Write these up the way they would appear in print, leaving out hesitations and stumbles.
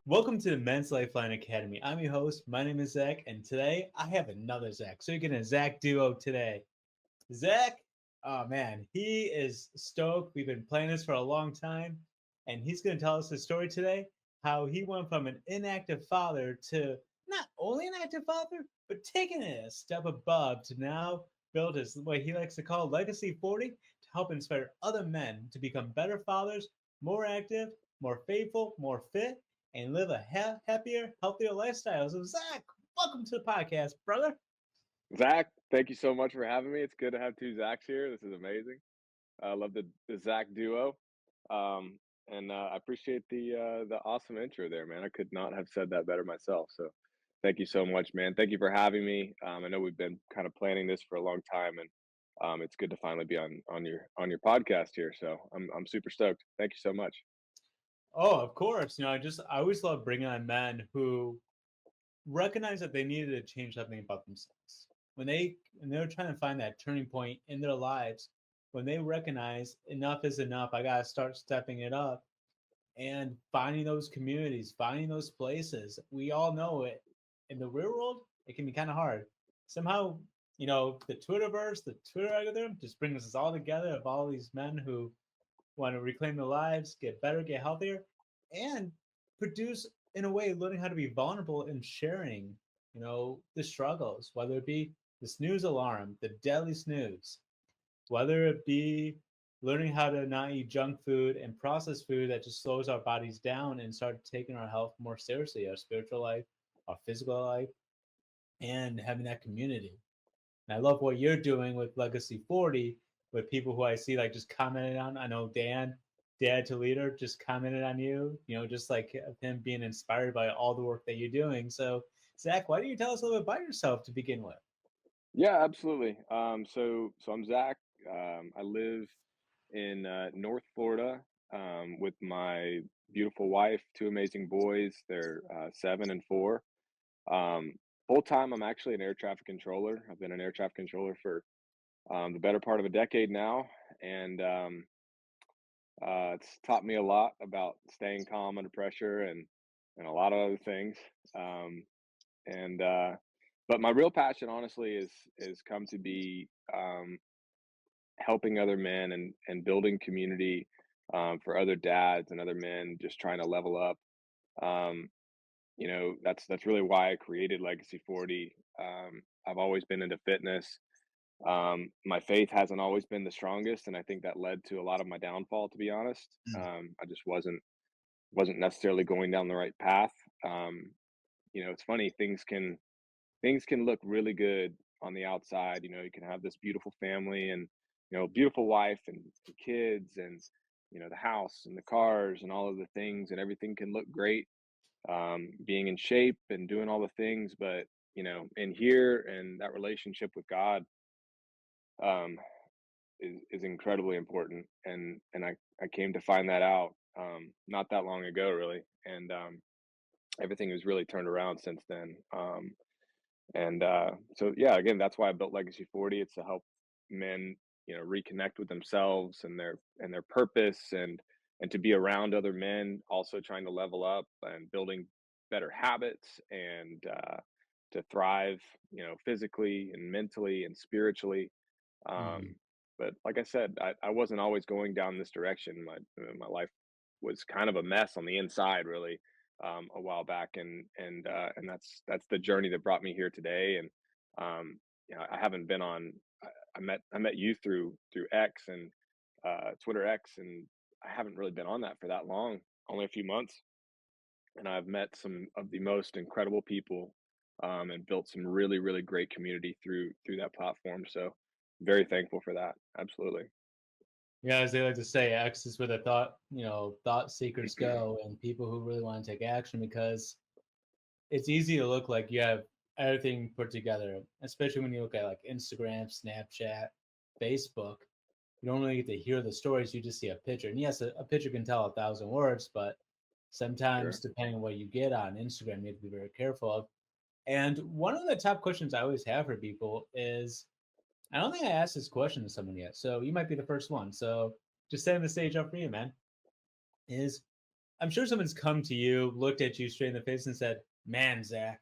Welcome to the Men's Lifeline Academy. I'm your host. My name is Zach, and today I have another Zach. So you're getting a Zach duo today. Zach, oh man, he is stoked. We've been playing this for a long time, and he's going to tell us his story today. How he went from an inactive father to not only an active father, but taking it a step above to now build his what he likes to call Legacy 40 to help inspire other men to become better fathers, more active, more faithful, more fit, and live a happier, healthier lifestyle. So, Zach, welcome to the podcast, brother. Zach, thank you so much for having me. It's good to have two Zachs here. This is amazing. I love the Zach duo, and I appreciate the awesome intro there, man. I could not have said that better myself. So, thank you so much, man. Thank you for having me. I know we've been kind of planning this for a long time, and it's good to finally be on your podcast here. So, I'm super stoked. Thank you so much. Oh, of course. I always love bringing on men who recognize that they needed to change something about themselves. When they're trying to find that turning point in their lives, when they recognize enough is enough, I gotta start stepping it up and finding those communities, finding those places. We all know it. In the real world, it can be kind of hard. Somehow, the Twitterverse, the Twitter algorithm just brings us all together of all these men who want to reclaim their lives, get better, get healthier, and produce in a way learning how to be vulnerable and sharing, the struggles, whether it be the snooze alarm, the deadly snooze, whether it be learning how to not eat junk food and processed food that just slows our bodies down and start taking our health more seriously, our spiritual life, our physical life, and having that community. And I love what you're doing with Legacy 40 with people who I see like just commented on. I know Dad to Leader just commented on you, just like him being inspired by all the work that you're doing. So, Zach, why don't you tell us a little bit about yourself to begin with? Yeah, absolutely. So I'm Zach. I live in North Florida with my beautiful wife, two amazing boys. They're 7 and 4. Um, Full time, I'm actually an air traffic controller. I've been an air traffic controller for the better part of a decade now, and it's taught me a lot about staying calm under pressure and a lot of other things. Um, and But my real passion, honestly, is come to be helping other men and building community for other dads and other men just trying to level up. Um, that's really why I created Legacy 40. I've always been into fitness. My faith hasn't always been the strongest, and I think that led to a lot of my downfall. To be honest, I just wasn't necessarily going down the right path. Um, it's funny, things can look really good on the outside. You can have this beautiful family and beautiful wife and kids and the house and the cars and all of the things, and everything can look great, being in shape and doing all the things. But in here, and that relationship with God um, is incredibly important. And I came to find that out not that long ago, really. And everything has really turned around since then. So yeah, again, that's why I built Legacy 40. It's to help men, reconnect with themselves and their purpose, and to be around other men also trying to level up and building better habits, and to thrive, physically and mentally and spiritually. Mm. Um, but like I said, I wasn't always going down this direction. My life was kind of a mess on the inside, really, a while back, and that's the journey that brought me here today. And I haven't been on. I met you through X and Twitter X, and I haven't really been on that for that long, only a few months. And I've met some of the most incredible people, and built some really really great community through that platform. So very thankful for that. Absolutely. Yeah, as they like to say, X is where the thought seekers go, and people who really want to take action because it's easy to look like you have everything put together, especially when you look at like Instagram, Snapchat, Facebook. You don't really get to hear the stories, you just see a picture. And yes, a picture can tell 1,000 words, but sometimes, Sure. depending on what you get on Instagram, you have to be very careful of. And one of the top questions I always have for people is I don't think I asked this question to someone yet, so you might be the first one. So just setting the stage up for you, man, is I'm sure someone's come to you, looked at you straight in the face, and said, "Man, Zach,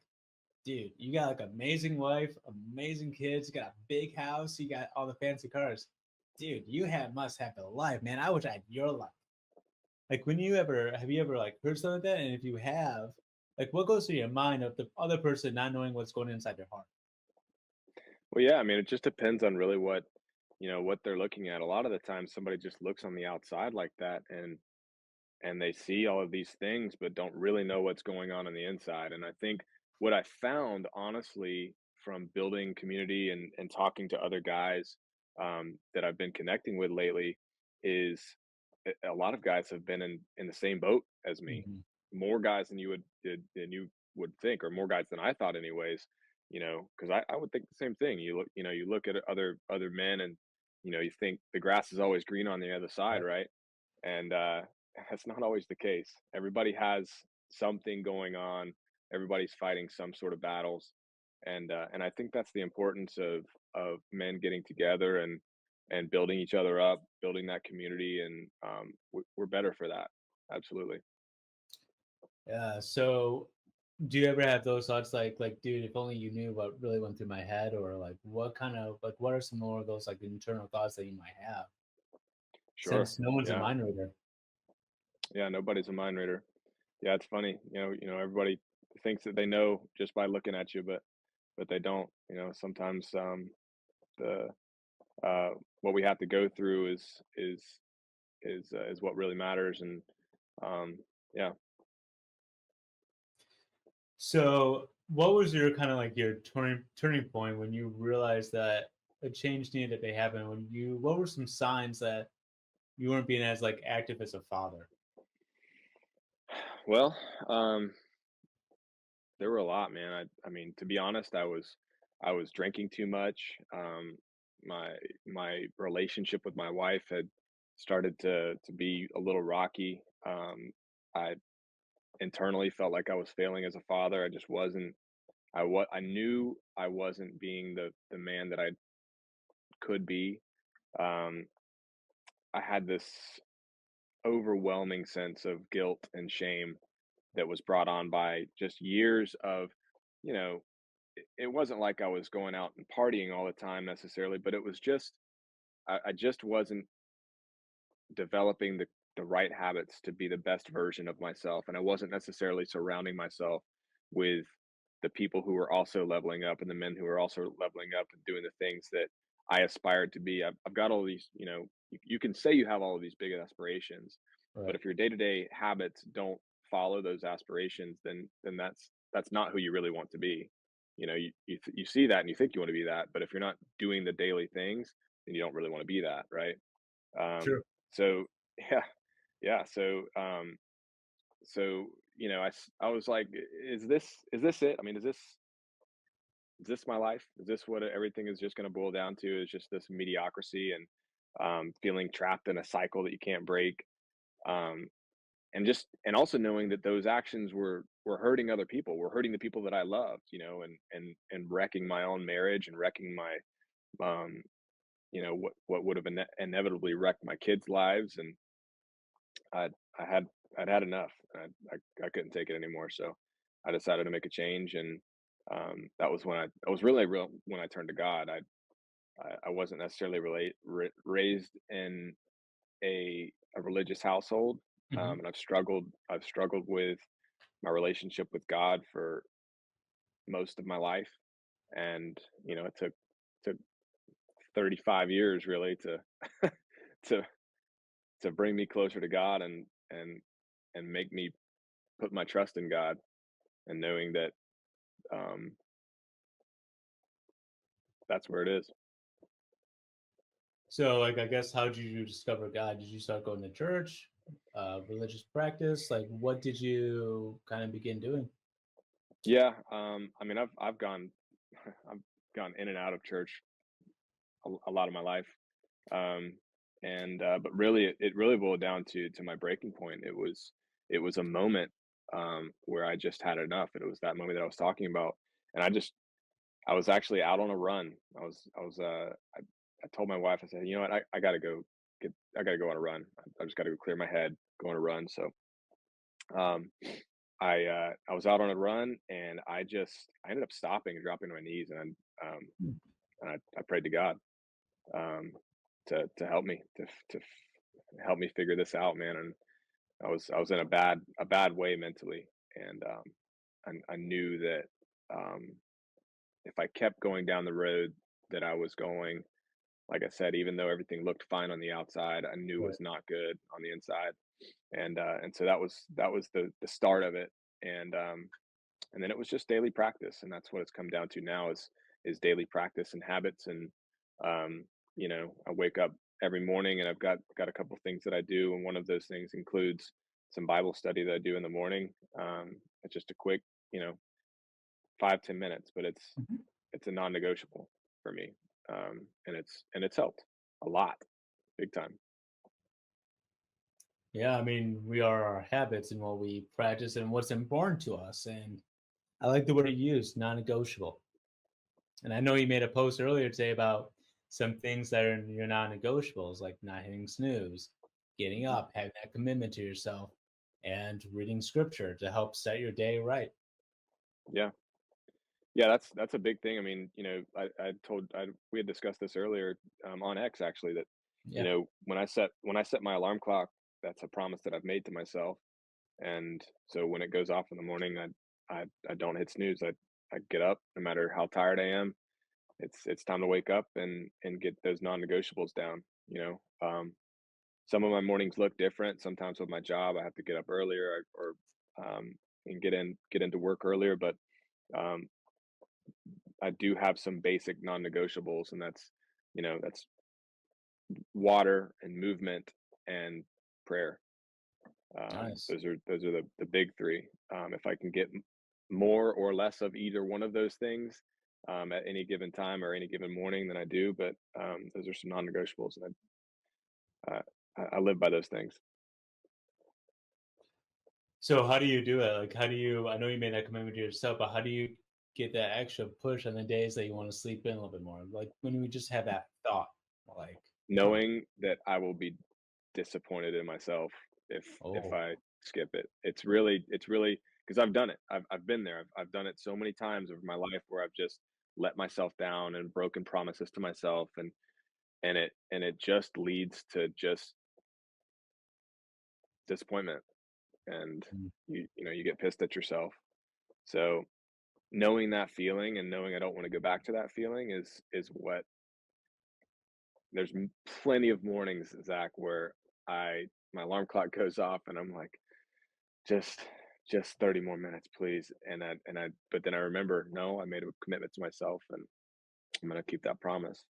dude, you got like amazing wife, amazing kids, you got a big house, you got all the fancy cars. Dude, you must have a life, man. I wish I had your life." Like, when you ever have you ever like heard something like that? And if you have, like, what goes through your mind of the other person not knowing what's going inside their heart? Well, yeah, I mean, it just depends on really what, what they're looking at. A lot of the time somebody just looks on the outside like that and they see all of these things but don't really know what's going on the inside. And I think what I found honestly from building community and talking to other guys that I've been connecting with lately is a lot of guys have been in the same boat as me. Hmm. More guys than you would think, or more guys than I thought, anyways. Because I would think the same thing. You look at other men, and you think the grass is always green on the other side, Right. right? And that's not always the case. Everybody has something going on. Everybody's fighting some sort of battles, and I think that's the importance of men getting together and building each other up, building that community, and we're better for that. Absolutely. Yeah. So, do you ever have those thoughts like, dude, if only you knew what really went through my head, or like, what are some more of those like internal thoughts that you might have, Sure. since no one's a Yeah. mind reader? Yeah. Nobody's a mind reader. Yeah, it's funny. Everybody thinks that they know just by looking at you, but they don't. Sometimes the uh, what we have to go through is what really matters. And um, yeah. So, what was your kind of like your turning point when you realized that a change needed to be happen? What were some signs that you weren't being as like active as a father? Well, um, there were a lot, man. I mean, to be honest, I was drinking too much. My my relationship with my wife had started to be a little rocky. I internally felt like I was failing as a father. I just wasn't. I knew I wasn't being the man that I could be. Um, I had this overwhelming sense of guilt and shame that was brought on by just years of, you know, it wasn't like I was going out and partying all the time necessarily, but it was just I just wasn't developing the right habits to be the best version of myself, and I wasn't necessarily surrounding myself with the people who were also leveling up and the men who were also leveling up and doing the things that I aspired to be. I've got all these, you can say you have all of these big aspirations, but Right. if your day-to-day habits don't follow those aspirations, then that's not who you really want to be. You see that and you think you want to be that, but if you're not doing the daily things, then you don't really want to be that, right? Um, True. so yeah, yeah. So I was like, is this it? I mean, is this my life? Is this what everything is just going to boil down to? Is just this mediocrity and feeling trapped in a cycle that you can't break? Um, and also knowing that those actions were hurting other people, were hurting the people that I loved, and wrecking my own marriage and wrecking my what would have inevitably wrecked my kids' lives. And I I had I'd had enough. I couldn't take it anymore, so I decided to make a change, and that was when I was really real when I turned to God. I wasn't necessarily raised in a religious household, Hmm. and I've struggled with my relationship with God for most of my life, and it took 35 years really to to bring me closer to God and make me put my trust in God and knowing that um, that's where it is. So, like, I guess, how did you discover God? Did you start going to church, religious practice? Like, what did you kind of begin doing? Yeah, I mean, I've gone I've gone in and out of church a lot of my life, um, and but really, it really boiled down to my breaking point. It was a moment where I just had enough, and it was that moment that I was talking about, and I was actually out on a run. I told my wife, I said, you know what, I gotta go on a run. I just gotta go clear my head, go on a run. So Um, I was out on a run and I ended up stopping and dropping to my knees Hmm. and I prayed to God um, to help me help me figure this out, man. And I was in a bad way mentally, and I knew that um, if I kept going down the road that I was going, like I said, even though everything looked fine on the outside, I knew Right. was not good on the inside, and so that was the start of it, and then it was just daily practice, and that's what it's come down to now is daily practice and habits, and um, I wake up every morning and I've got a couple things that I do, and one of those things includes some Bible study that I do in the morning. It's just a quick, 5-10 minutes, but Mhm. it's a non-negotiable for me, and it's helped a lot, big time. Yeah, I mean, we are our habits and what we practice and what's important to us. And I like the word you used, non-negotiable. And I know you made a post earlier today about some things that are your non-negotiables, like not hitting snooze, getting Mhm. up, having that commitment to yourself, and reading scripture to help set your day right. Yeah. Yeah, that's a big thing. I mean, we had discussed this earlier on X actually that Yeah. when I set my alarm clock, that's a promise that I've made to myself. And so when it goes off in the morning, I don't hit snooze. I get up no matter how tired I am. It's time to wake up and get those non-negotiables down. Some of my mornings look different. Sometimes with my job, I have to get up earlier or and get into work earlier, but um, I do have some basic non-negotiables, and that's water and movement and prayer. Nice. Those are the big three. If I can get more or less of either one of those things at any given time or any given morning, then I do. But those are some non-negotiables, and I live by those things. So how do you do it? Like, how do you? I know you made that commitment to yourself, but how do you get that extra push on the days that you want to sleep in a little bit more? Like when we just have that thought, like, Knowing that I will be disappointed in myself if oh, I skip it. It's really because I've done it. I've been there. I've done it so many times over my life where I've just let myself down and broken promises to myself, and it just leads to just disappointment, and mm, you get pissed at yourself. So knowing that feeling and knowing I don't want to go back to that feeling is what there's plenty of mornings, Zach, where my alarm clock goes off and I'm like, just just 30 more minutes, please. But then I remember, no, I made a commitment to myself and I'm gonna keep that promise.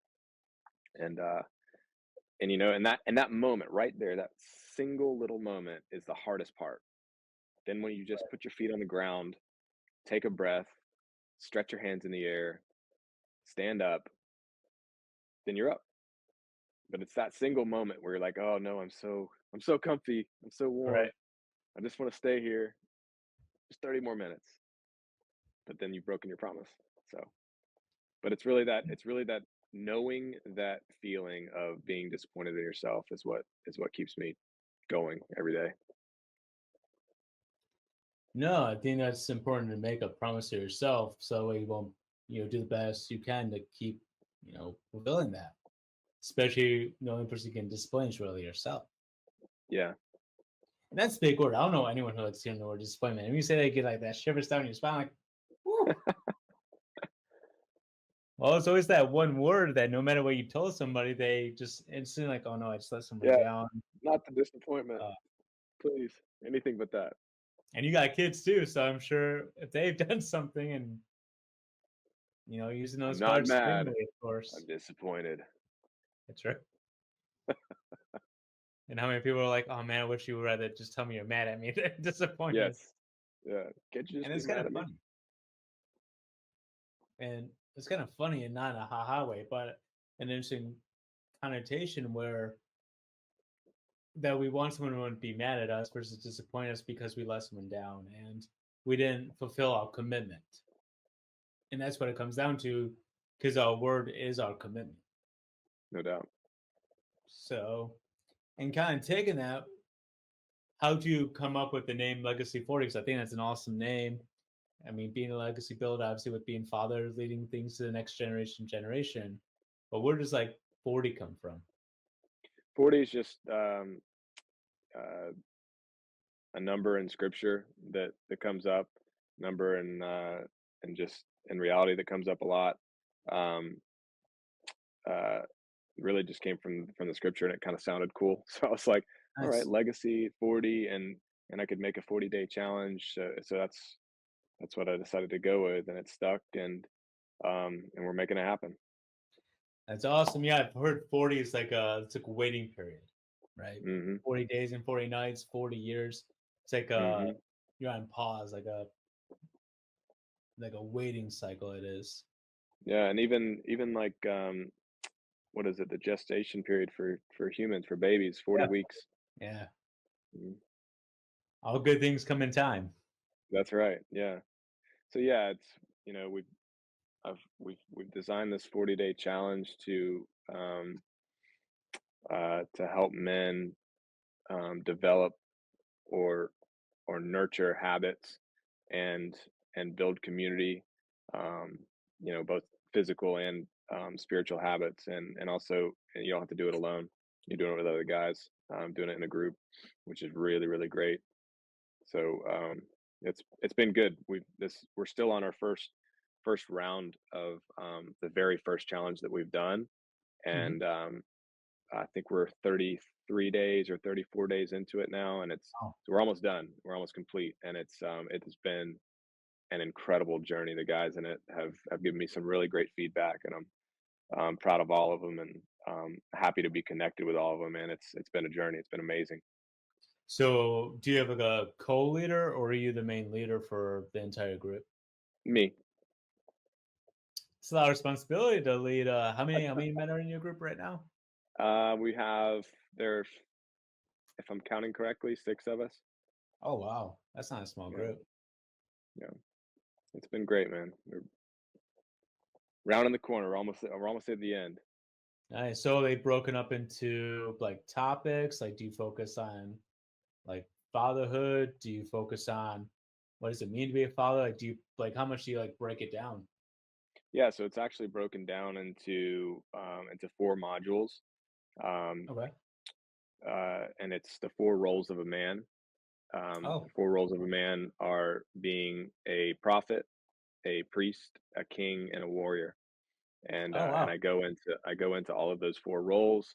And and that moment right there, that single little moment is the hardest part. Then when you just put your feet on the ground, take a breath, stretch your hands in the air, stand up, then you're up. But it's that single moment where you're like, oh no, I'm so comfy, I'm so right. warm. I just want to stay here just 30 more minutes. But then you've broken your promise. So but it's really that knowing that feeling of being disappointed in yourself is what keeps me going every day. No, I think that's important to make a promise to yourself, so that way you won't, do the best you can to keep, fulfilling that. Especially the only person who can discipline is really yourself. Yeah. And that's a big word. I don't know anyone who likes hearing the word disappointment. And you say they get like that shivers down your spine, like, whoo. Well, it's always that one word that no matter what you told somebody, they just instantly like, oh no, I just let somebody Yeah. down. Not the disappointment. Uh, Please. Anything but that. and you got kids too, so I'm sure if they've done something and using I'm those not cards mad. sparingly, of course. I'm disappointed. That's right. And how many people are like, "Oh man, I wish you would rather just tell me you're mad at me than disappointed." Yes. Yeah. Can't you just And be it's kind mad of at me? funny. And it's kind of funny and not in a ha-ha way, but an interesting connotation where that we want someone to be mad at us versus disappoint us because we let someone down and we didn't fulfill our commitment. And that's what it comes down to, because our word is our commitment. No doubt. So, and kind of taking that, how'd you come up with the name Legacy 40? Because I think that's an awesome name. I mean, being a legacy builder, obviously with being father, leading things to the next generation. But where does like 40 come from? 40 is just uh, a number in scripture that comes up, number and just in reality that comes up a lot. Um, uh, really just came from the scripture and it kind of sounded cool. So I was like, all right, Nice. legacy 40 and I could make a 40-day challenge. So that's what I decided to go with and it stuck and we're making it happen. That's awesome. Yeah, I've heard 40 is like a waiting period, right? Mhm. 40 days and 40 nights, 40 years. It's like Mhm. you're on pause, like a waiting cycle it is. Yeah, and even like what is it? The gestation period for humans, for babies, 40 Yeah. weeks. Yeah. Mhm. All good things come in time. That's right. Yeah. So yeah, it's we've designed this 40-day challenge to help men develop or nurture habits and build community, um, both physical and spiritual habits, and also you don't have to do it alone. You're doing it with other guys, doing it in a group, which is really really great. So it's been good. We're still on our first round of the very first challenge that we've done, Mhm. and I think we're 33 days or 34 days into it now, and Oh. so we're almost done. We're almost complete, and it has been an incredible journey. The guys in it have given me some really great feedback, and I'm proud of all of them, and happy to be connected with all of them. And it's been a journey. It's been amazing. So, do you have like a co-leader, or are you the main leader for the entire group? Me, It's a lot of responsibility to lead. How many men are in your group right now? we have there, if I'm counting correctly, 6 of us. Oh wow, that's not a small Yeah, group. yeah, it's been great, man. We're rounding the corner. We're almost at the end. Nice. So are they broken up into like topics? Like, do you focus on like fatherhood? Do you focus on what does it mean to be a father? Like, do you like how much do you like break it down? Yeah, so it's actually broken down into 4 modules, um, Okay. and it's the 4 roles of a man. The Oh. 4 roles of a man are being a prophet, a priest, a king, and a warrior. Oh And wow. I go into all of those 4 roles,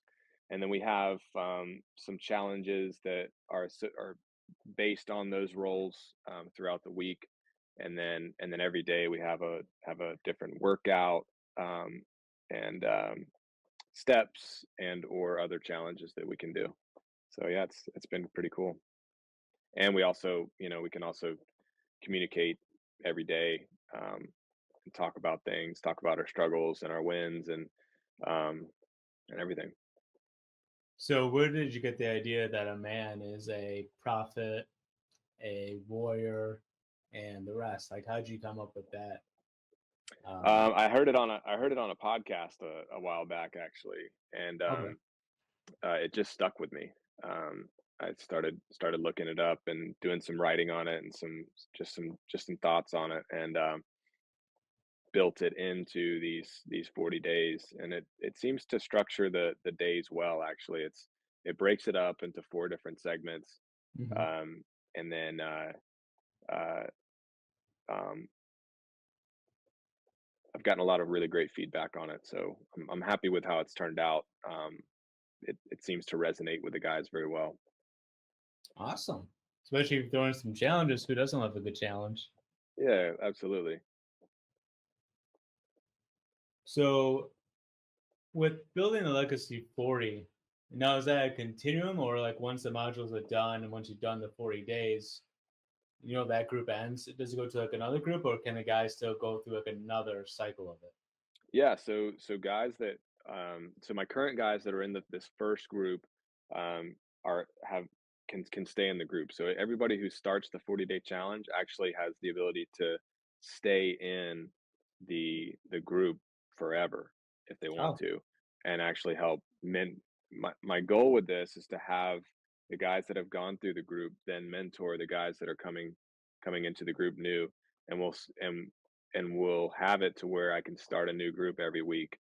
and then we have some challenges that are based on those roles throughout the week, and then every day we have a different workout, um, and steps and or other challenges that we can do. So yeah, it's been pretty cool. And we also, we can also communicate every day, and talk about things, talk about our struggles and our wins um, and everything. So where did you get the idea that a man is a prophet, a warrior, and the rest? Like, how'd you come up with that? Um, I heard it on a podcast a while back actually, and okay. it just stuck with me. Um, I started looking it up and doing some writing on it and some thoughts on it, and built it into these 40 days, and it seems to structure the days well. Actually, it breaks it up into 4 different segments, Hmm. um, and then uh, um, I've gotten a lot of really great feedback on it, so I'm happy with how it's turned out. It seems to resonate with the guys very well. Awesome. Especially if throwing some challenges. Who doesn't love a good challenge? Yeah, absolutely. So with building the legacy 40, now is that a continuum or like once the modules are done and once you've done the 40 days, that group ends? Does it go to like another group or can the guys still go through like another cycle of it? Yeah, so guys that so my current guys that are in this first group um are have can stay in the group. So everybody who starts the 40-day challenge actually has the ability to stay in the group forever if they want Oh, to, and actually help men. My goal with this is to have the guys that have gone through the group then mentor the guys that are coming into the group new, and we'll have it to where I can start a new group every week,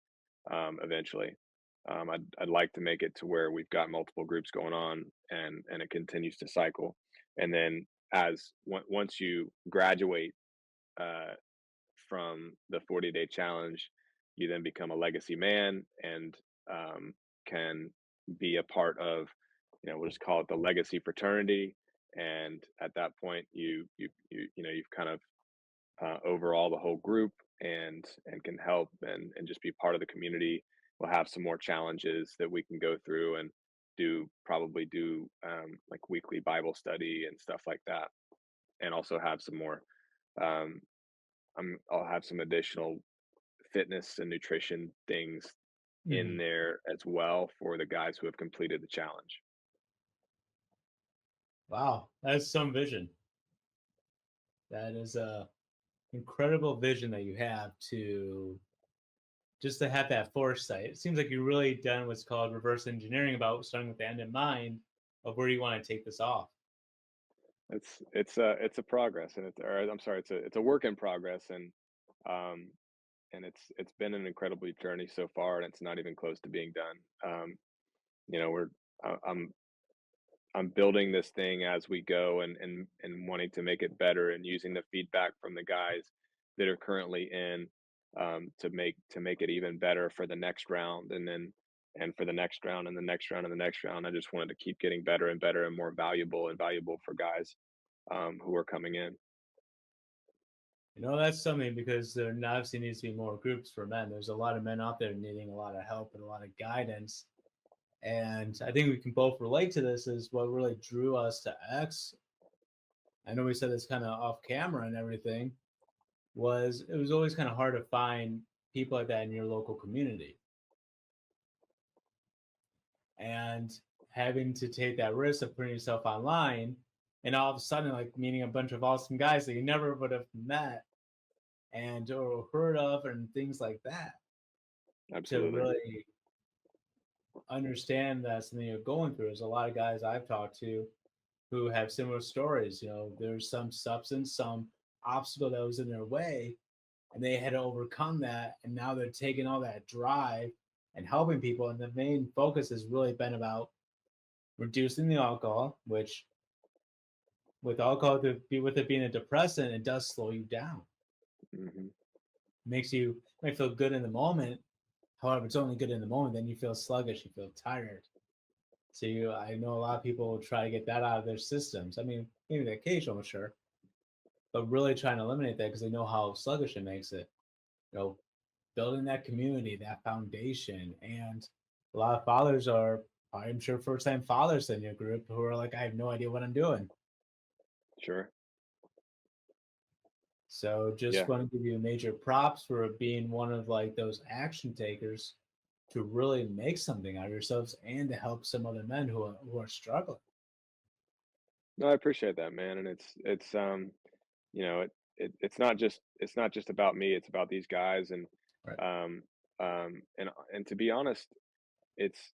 eventually. I'd like to make it to where we've got multiple groups going on, and it continues to cycle. And then once you graduate uh, from the 40-day challenge, you then become a legacy man and can be a part of, we'll just call it the legacy fraternity. And at that point, you've kind of overall the whole group, and can help and just be part of the community. We'll have some more challenges that we can go through and probably do like weekly Bible study and stuff like that, and also have some more. Um, I'll have some additional fitness and nutrition things in Mhm. there as well for the guys who have completed the challenge. Wow, that's some vision. That is a incredible vision that you have to just to have that foresight. It seems like you're really done what's called reverse engineering about starting with the end in mind of where you want to take this off. It's a progress, and or I'm sorry, it's a work in progress, um, and it's been an incredible journey so far, and it's not even close to being done. You know, we're I- I'm building this thing as we go, and wanting to make it better, and using the feedback from the guys that are currently in, to make it even better for the next round, and for the next round, and the next round, and the next round. I just wanted to keep getting better and better and more valuable and valuable for guys who are coming in. That's something because there obviously needs to be more groups for men. There's a lot of men out there needing a lot of help and a lot of guidance. And I think we can both relate to this is what really drew us to X. I know we said this kind of off camera and everything, was it was always kind of hard to find people like that in your local community. And having to take that risk of putting yourself online and all of a sudden like meeting a bunch of awesome guys that you never would have met and or heard of and things like that to Absolutely. really understand that something you're going through. There's a lot of guys I've talked to who have similar stories. There's some substance, some obstacle that was in their way, and they had to overcome that. And now they're taking all that drive and helping people. And the main focus has really been about reducing the alcohol, which with alcohol, with it being a depressant, it does slow you down. Hmm. Makes you might feel good in the moment. However, it's only good in the moment. Then you feel sluggish, you feel tired. So I know a lot of people try to get that out of their systems. I mean, maybe the occasional, sure, but really trying to eliminate that because they know how sluggish it makes it. You know, Building that community, that foundation, and a lot of fathers are, I'm sure, first-time fathers in your group who are like, I have no idea what I'm doing. Sure. So just Yeah. want to give you major props for being one of like those action takers to really make something out of yourselves and to help some other men who are struggling. No, I appreciate that, man. And it's it's not just about me. It's about these guys, Right. um and to be honest, it's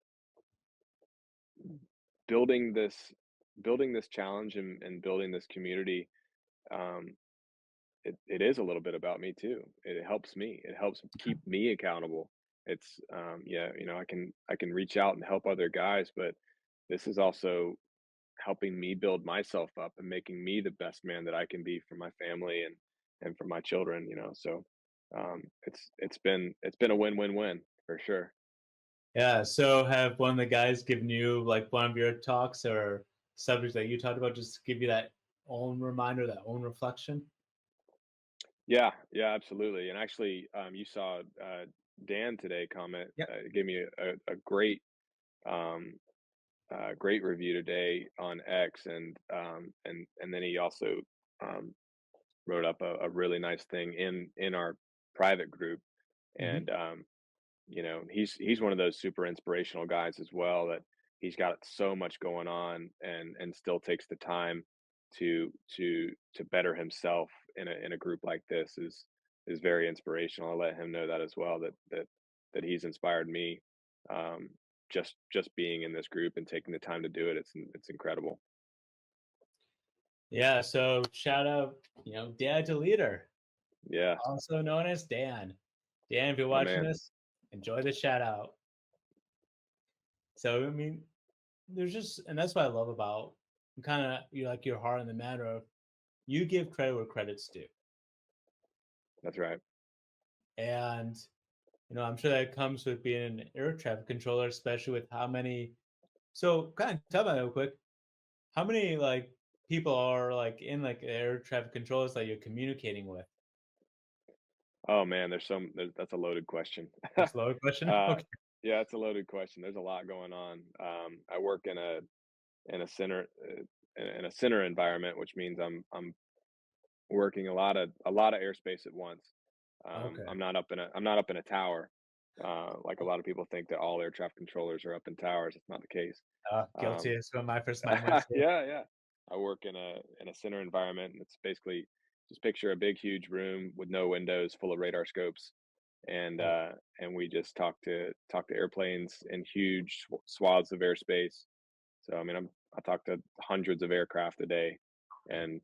building this building this challenge, and building this community. um it is a little bit about me too. It helps me. It helps keep me accountable. It's yeah, I can reach out and help other guys, but this is also helping me build myself up and making me the best man that I can be for my family, and for my children. So it's been a win-win-win for sure. Yeah. So have one of the guys given you like one of your talks or subjects that you talked about just to give you that own reminder, that own reflection? Yeah, yeah, absolutely. And actually, you saw Dan today comment, Yep. gave me a um, great review today on X, and then he also um, wrote up a really nice thing in our private group. Hmm. And he's one of those super inspirational guys as well, that he's got so much going on, and still takes the time to better himself in a group like this is very inspirational. I let him know that as well, that he's inspired me, um just being in this group and taking the time to do it. It's incredible. Yeah. So shout out, dad to leader, Yeah, also known as Dan. Dan, if you're my watching man. this, enjoy the shout out. So I mean, there's just, and that's what I love about kind of you like your heart in the matter of you give credit where credit's due, That's right. and I'm sure that comes with being an air traffic controller, especially with how many. So kind of tell me real quick, how many like people are like in like air traffic controllers that you're communicating with? Oh man, that's a loaded question. That's a loaded question. uh, Okay. yeah, it's a loaded question. There's a lot going on. I work in a center in a center environment, which means I'm working a lot of airspace at once. Okay. I'm not up in a tower. Like a lot of people think that all air traffic controllers are up in towers. It's not the case. Guilty. Um, It's one of my first 9 months here. yeah, yeah. I work in a center environment, and it's basically just picture a big, huge room with no windows, full of radar scopes, and Oh, uh, and we just talk to airplanes in huge swaths of airspace. So I mean, I talk to hundreds of aircraft a day, and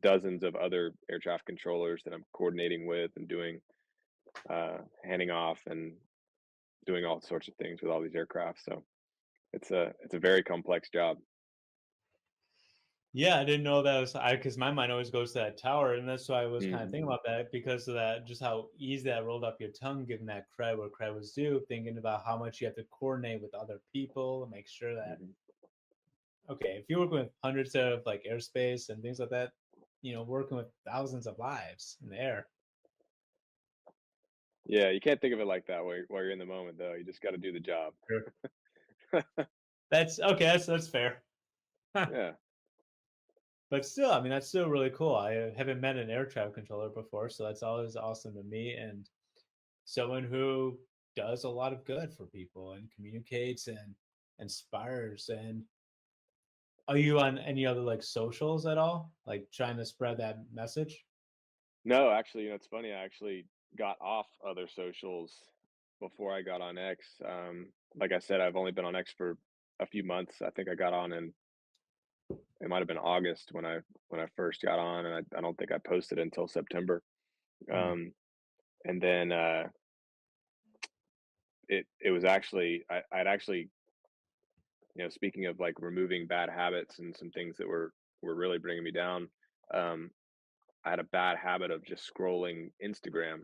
dozens of other air traffic controllers that I'm coordinating with and doing handing off and doing all sorts of things with all these aircraft. So it's a very complex job. yeah, I didn't know that was I because my mind always goes to that tower, and that's why I was kind of Hmm. thinking about that because of that, just how easy that rolled up your tongue, giving that credit where credit was due, thinking about how much you have to coordinate with other people and make sure that Hmm. okay, if you're working with hundreds of like airspace and things like that, working with thousands of lives in the air. Yeah, you can't think of it like that while you're in the moment, though. You just got to do the job. Sure. That's okay. That's fair. Yeah. But still, I mean, that's still really cool. I haven't met an air traffic controller before, so that's always awesome to me. And someone who does a lot of good for people and communicates and inspires. And are you on any other like socials at all? Like trying to spread that message? No, actually, it's funny. I actually got off other socials before I got on X. Like I said, I've only been on X for a few months. I think I got on in it might have been August when I first got on, and I don't think I posted until September. Hmm. Um, and then it was actually I'd actually speaking of like removing bad habits and some things that were really bringing me down. Um, I had a bad habit of just scrolling Instagram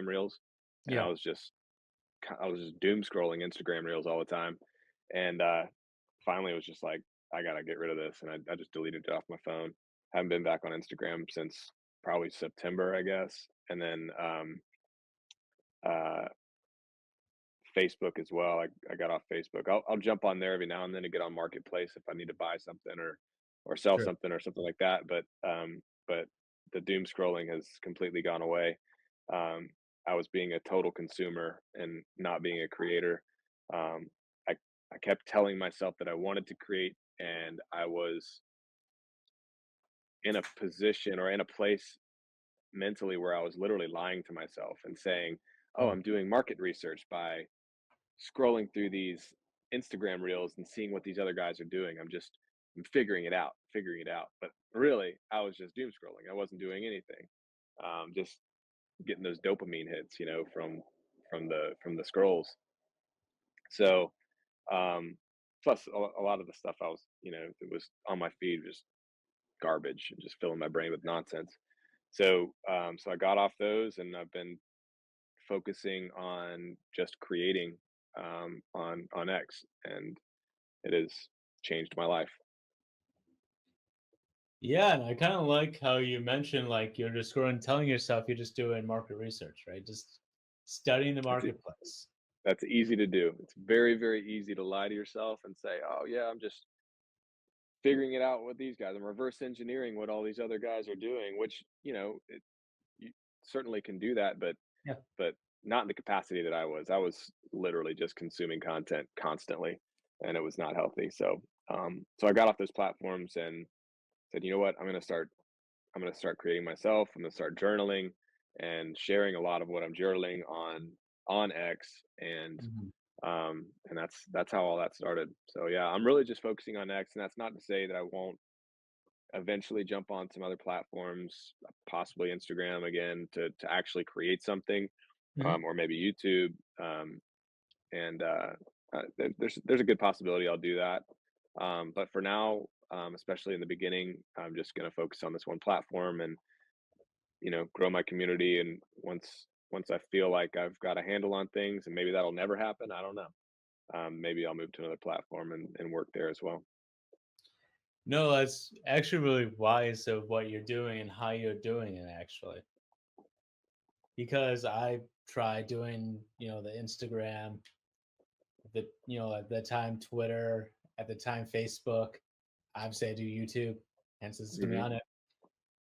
reels, and Yeah, I was just doom scrolling Instagram reels all the time, and finally it was just like I gotta get rid of this, and I just deleted it off my phone. Haven't been back on Instagram since probably September, I guess, and then uh, Facebook as well. I got off Facebook. I'll jump on there every now and then to get on Marketplace if I need to buy something or sell sure. something or something like that. But the doom scrolling has completely gone away. Um, I was being a total consumer and not being a creator. Um, I I kept telling myself that I wanted to create, and I was in a position or in a place mentally where I was literally lying to myself and saying, "Oh, Oh, I'm doing market research by scrolling through these Instagram reels and seeing what these other guys are doing. I'm figuring it out. But really, I was just doom scrolling. I wasn't doing anything. Just getting those dopamine hits, from the scrolls. So, um, plus a lot of the stuff that was on my feed was garbage and just filling my brain with nonsense. So I got off those, and I've been focusing on just creating on X, and it has changed my life. yeah, and I kind of like how you mentioned like you're just going telling yourself you're just doing market research, right? Just studying the That's marketplace. that's easy to do. It's very, very easy to lie to yourself and say, "Oh yeah, I'm just figuring it out with these guys. I'm reverse engineering what all these other guys are doing," which you certainly can do that, Yeah. but not in the capacity that I was. I was literally just consuming content constantly, and it was not healthy. So I got off those platforms and said, you know what, I'm going to start creating myself. I'm going to start journaling and sharing a lot of what I'm journaling on on X, and Mhm. that's how all that started. So yeah, I'm really just focusing on X, and that's not to say that I won't eventually jump on some other platforms, possibly Instagram again, to actually create something, Mhm. or maybe YouTube. And there's a good possibility I'll do that. But for now, especially in the beginning, I'm just going to focus on this one platform and grow my community. And once I feel like I've got a handle on things, and maybe that'll never happen, I don't know. Maybe I'll move to another platform and work there as well. No, that's actually really wise of what you're doing and how you're doing it, actually. Because I tried doing, the Instagram, at the time Twitter, at the time Facebook. Obviously, I do YouTube, hence this is gonna be Hmm. on it,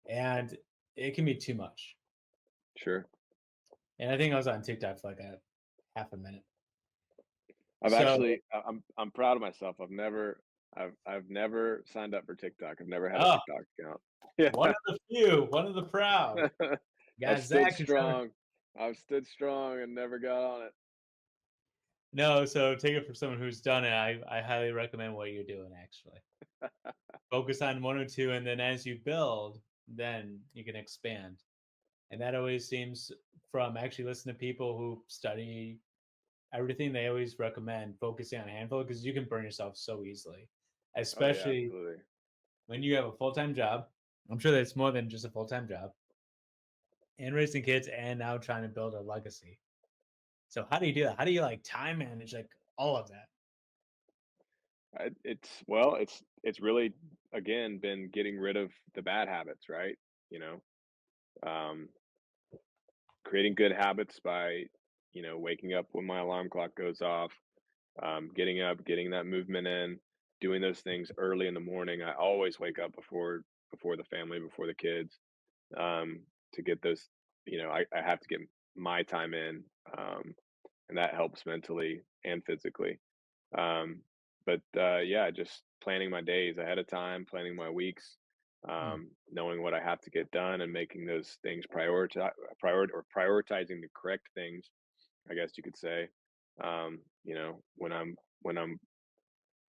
and it can be too much. Sure. And I think I was on TikTok for like a half a minute. I've So, actually I'm proud of myself. I've never signed up for TikTok. I've never had a oh, TikTok account. one Yeah. of the few, one of the proud. I've Got stood Zach and Trevor. strong. I've stood strong and never got on it. No, so take it from someone who's done it. I highly recommend what you're doing. Actually, focus on one or two, and then as you build, then you can expand. And that always seems from actually listening to people who study everything, they always recommend focusing on a handful because you can burn yourself so easily, Oh yeah, especially absolutely. when you have a full time job. I'm sure that's more than just a full time job and raising kids and now trying to build a legacy. So how do you do that? How do you like time manage like all of that? It's really again been getting rid of the bad habits, right? You know, um, creating good habits by waking up when my alarm clock goes off, getting up, getting that movement in, doing those things early in the morning. I always wake up before the family, before the kids, um, to get those. I have to get my time in, and that helps mentally and physically. Um, but yeah, just planning my days ahead of time, planning my weeks, Hmm. knowing what I have to get done, and making those things prioritizing the correct things, I guess you could say. When I'm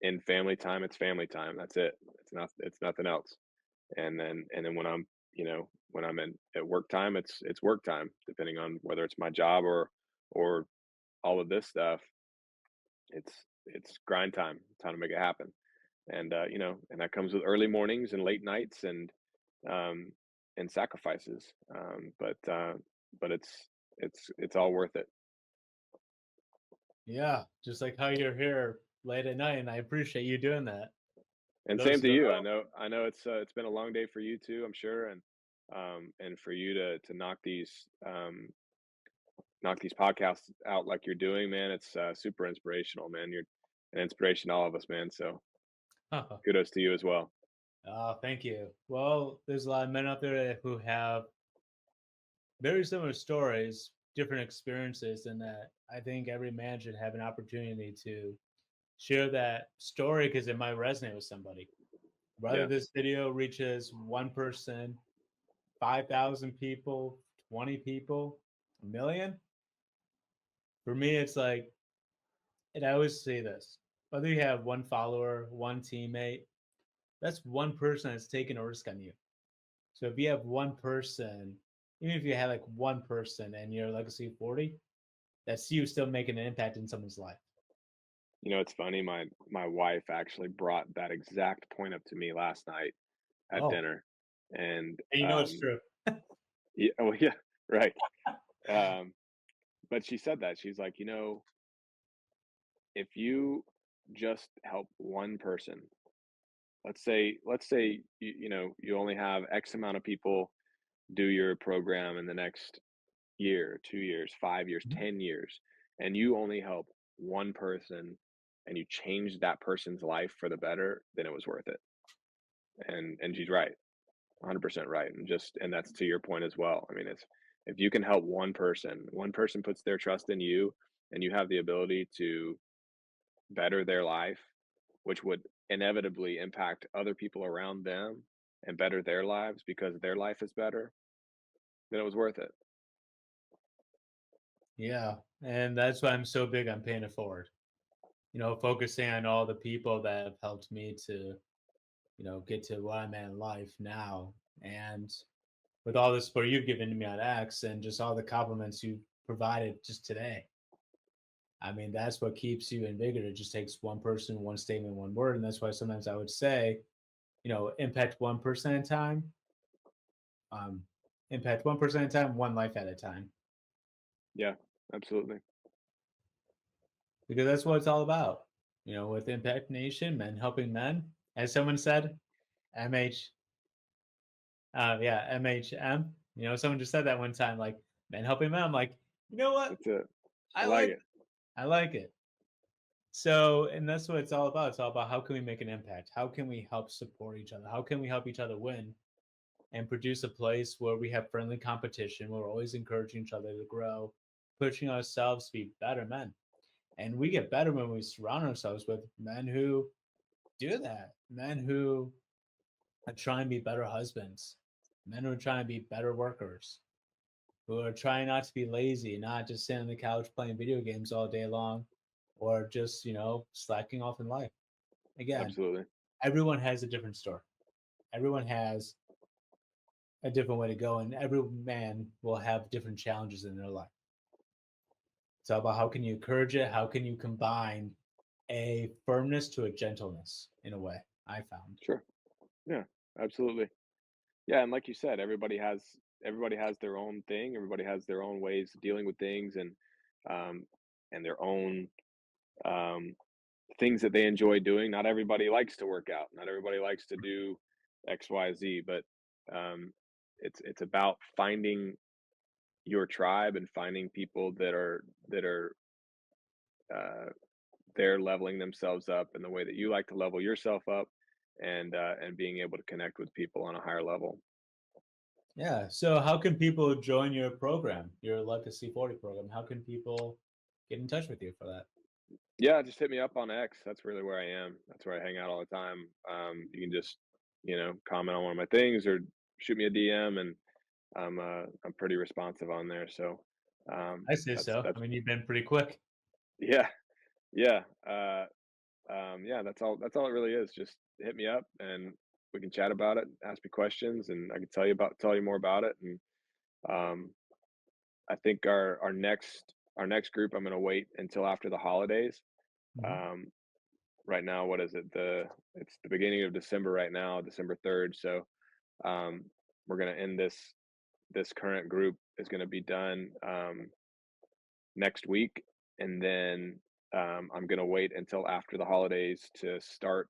in family time, it's family time. That's it. It's nothing else. And then when I'm in at work time, it's work time, depending on whether it's my job or all of this stuff. It's grind time. Time to make it happen. And that comes with early mornings and late nights um and sacrifices. But it's all worth it. Yeah, just like how you're here late at night, and I appreciate you doing that. For And those same who to don't you. I know, know I know it's been a long day for you too, I'm sure, and for you to knock these podcasts out like you're doing, man. It's super inspirational, man. You're an inspiration to all of us, man. So kudos to you as well. oh, thank you. Well, there's a lot of men out there who have very similar stories, different experiences, and that I think every man should have an opportunity to share that story because it might resonate with somebody. Whether Yeah. this video reaches one person, 5,000 people, 20 people, a million, for me, it's like, and I always say this, whether you have one follower, one teammate, that's one person that's taking a risk on you. So if you have one person, even if you have like one person and your legacy 40, that's you still making an impact in someone's life. It's funny. My wife actually brought that exact point up to me last night at Oh, dinner, and and you know it's true. yeah, oh yeah, right. Um, but she said that she's like, if you just help one person, let's say you only have X amount of people do your program in the next year, 2 years, 5 years, Mhm. 10 years, and you only help one person, and you change that person's life for the better, then it was worth it. And she's right, 100% right. And that's to your point as well. I mean, it's if you can help one person puts their trust in you, and you have the ability to better their life, which would inevitably impact other people around them and better their lives because their life is better, then it was worth it. Yeah. And that's why I'm so big on paying it forward. Focusing on all the people that have helped me to, get to where I'm at in life now. And with all the support you've given to me on X and just all the compliments you provided just today, I mean, that's what keeps you invigorated. It just takes one person, one statement, one word. And that's why sometimes I would say, impact 1% at a time, um, impact 1% at a time, one life at a time, Yeah, absolutely. because that's what it's all about. With Impact Nation, men helping men, as someone said, MH, yeah, MHM. Someone just said that one time, like men helping men. I'm like, you know what? That's it. I I like like, it. I like it. So, and that's what it's all about. It's all about how can we make an impact? How can we help support each other? How can we help each other win and produce a place where we have friendly competition, where we're always encouraging each other to grow, pushing ourselves to be better men. And we get better when we surround ourselves with men who do that, men who are trying to be better husbands, men who are trying to be better workers, who are trying not to be lazy, not just sitting on the couch playing video games all day long, or just, slacking off in life. Again, Absolutely. everyone has a different story. Everyone has a different way to go, and every man will have different challenges in their life. It's all about how can you encourage it? How can you combine a firmness to a gentleness in a way, I found. Sure. Yeah, absolutely. Yeah, and like you said, everybody has their own thing. Everybody has their own ways of dealing with things, um, and their own um, things that they enjoy doing. Not everybody likes to work out. Not everybody likes to do X, Y, Z. But um, it's about finding your tribe and finding people that are uh, they're leveling themselves up in the way that you like to level yourself up, and being able to connect with people on a higher level. Yeah. So, how can people join your program, your Legacy 40 program? How can people get in touch with you for that? Yeah, just hit me up on X. That's really where I am. That's where I hang out all the time. You can just, comment on one of my things or shoot me a DM, and I'm pretty responsive on there. So I say that's so. I that's mean, you've been pretty quick. yeah, yeah, yeah. That's all it really is. Just hit me up, and we can chat about it, ask me questions, and I can tell you more about it. And um, I think our next group, I'm going to wait until after the holidays. Mhm. Um, right now, what is it? It's the beginning of December right now, December 3rd. So um, we're going to end this current group is going to be done next week, and then I'm going to wait until after the holidays to start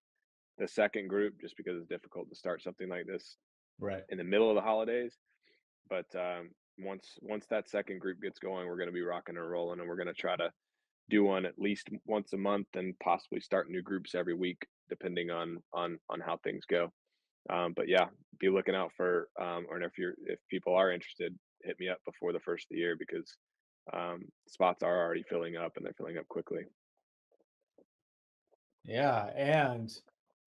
the second group, just because it's difficult to start something like this Right. in the middle of the holidays. But once that second group gets going, we're going to be rocking and rolling, and we're going to try to do one at least once a month, and possibly start new groups every week, depending on how things go. But yeah, be looking out for, or if people are interested, hit me up before the first of the year, because spots are already filling up, and they're filling up quickly. Yeah. And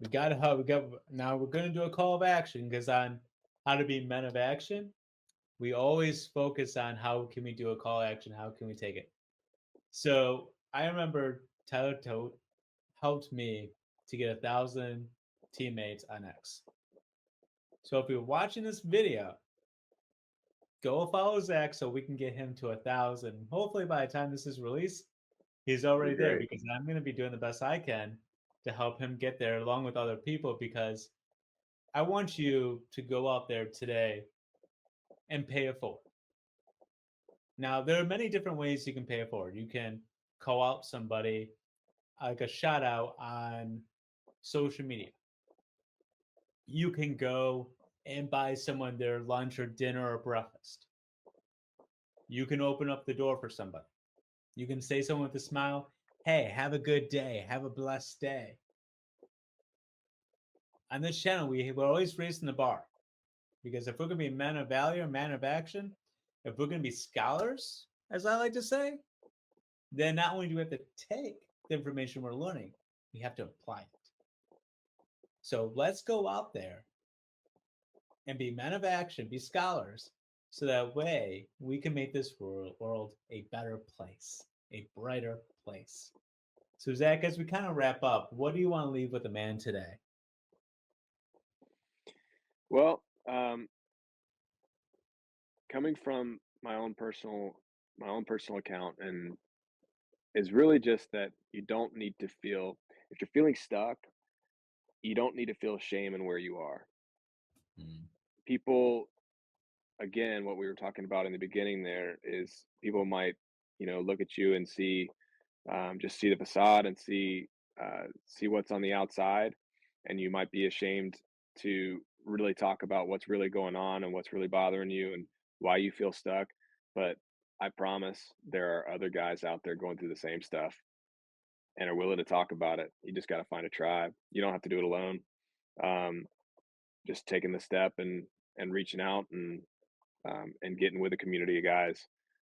we got to help. Now we're going to do a call of action because on how to be men of action, we always focus on how can we do a call to action? How can we take it? So I remember Tyler Tote helped me to get 1,000 teammates on X. So if you're watching this video, go follow Zach so we can get him to 1,000. Hopefully by the time this is released, he's Be already there great. because I'm going to be doing the best I can to help him get there along with other people because I want you to go out there today and pay it forward. Now, there are many different ways you can pay it forward. You can call out somebody like a shout out on social media. You can go and buy someone their lunch or dinner or breakfast. You can open up the door for somebody. You can say someone with a smile, hey, have a good day, have a blessed day. On this channel, we're always raising the bar because if we're going to be men of value, men of action, if we're going to be scholars, as I like to say, then not only do we have to take the information we're learning, we have to apply it. So let's go out there and be men of action, be scholars, so that way we can make this world a better place, a brighter place. So, Zach, as we kind of wrap up, what do you want to leave with the man today? Well, coming from my own personal account, and is really just that you don't need to feel, if you're feeling stuck, you don't need to feel shame in where you are. Mm. People, again, what we were talking about in the beginning there is people might, look at you and just see the facade and see what's on the outside, and you might be ashamed to really talk about what's really going on and what's really bothering you and why you feel stuck. But I promise there are other guys out there going through the same stuff and are willing to talk about it. You just got to find a tribe. You don't have to do it alone. Um, just taking the step and reaching out and getting with a community of guys,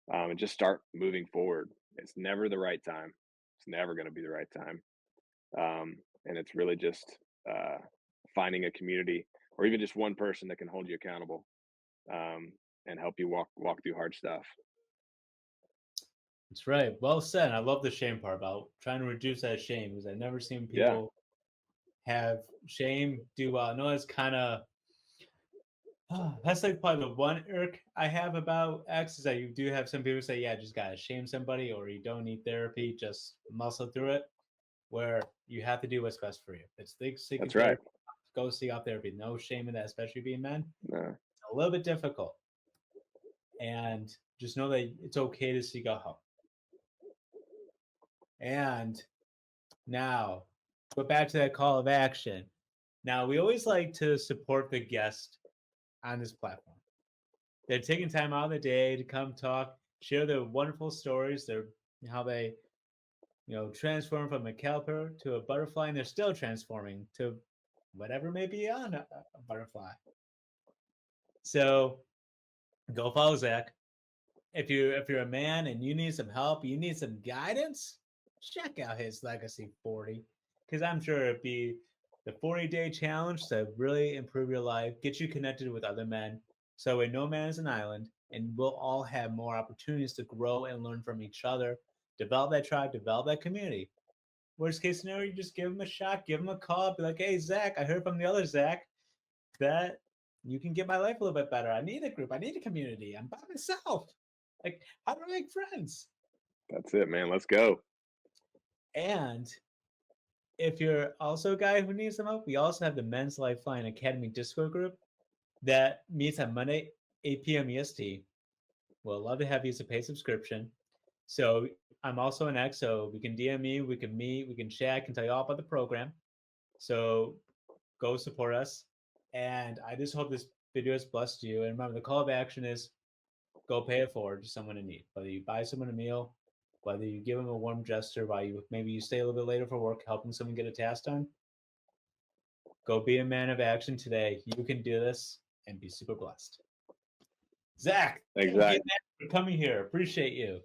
and just start moving forward. It's never the right time. It's never going to be the right time. And it's really just uh, finding a community or even just one person that can hold you accountable, and help you walk through hard stuff. That's right. Well said. I love the shame part about trying to reduce that shame because I've never seen Yeah, people have shame do well. I know it's kind of that's like probably the one irk I have about X is that you do have some people say, yeah, just gotta shame somebody or you don't need therapy, just muscle through it. Where you have to do what's best for you. It's seeking that's right. therapy, go seek out therapy. No shame in that, especially being men. No, It's a little bit difficult. And just know that it's okay to seek out help. And now, go back to that call of action. Now, we always like to support the guest on this platform. They're taking time out of the day to come talk, share their wonderful stories, their how they, transform from a caterpillar to a butterfly, and they're still transforming to whatever may be on a butterfly. So go follow Zach. If you're a man and you need some help, you need some guidance, check out his Legacy 40, because I'm sure it'd be the 40-day challenge to really improve your life, get you connected with other men, so way no man is an island, and we'll all have more opportunities to grow and learn from each other, develop that tribe, develop that community. Worst case scenario, you just give him a shot, give him a call, be like, "Hey Zach, I heard from the other Zach that you can get my life a little bit better. I need a group. I need a community. I'm by myself. Like, how do I make friends?" that's it, man. Let's go. And if you're also a guy who needs some help, we also have the Men's Lifeline Academy Discord group that meets on Monday, 8 p.m. EST. We'll love to have you as a paid subscription. So I'm also an X, so we can DM me, we can meet, we can chat, I can tell you all about the program. So go support us. And I just hope this video has blessed you. And remember, the call of action is go pay it forward to someone in need. Whether you buy someone a meal, whether you give them a warm gesture, while maybe you stay a little bit later for work, helping someone get a task done. Go be a man of action today. You can do this and be super blessed. Zach, Thanks, thank you Zach. man, for coming here. Appreciate you.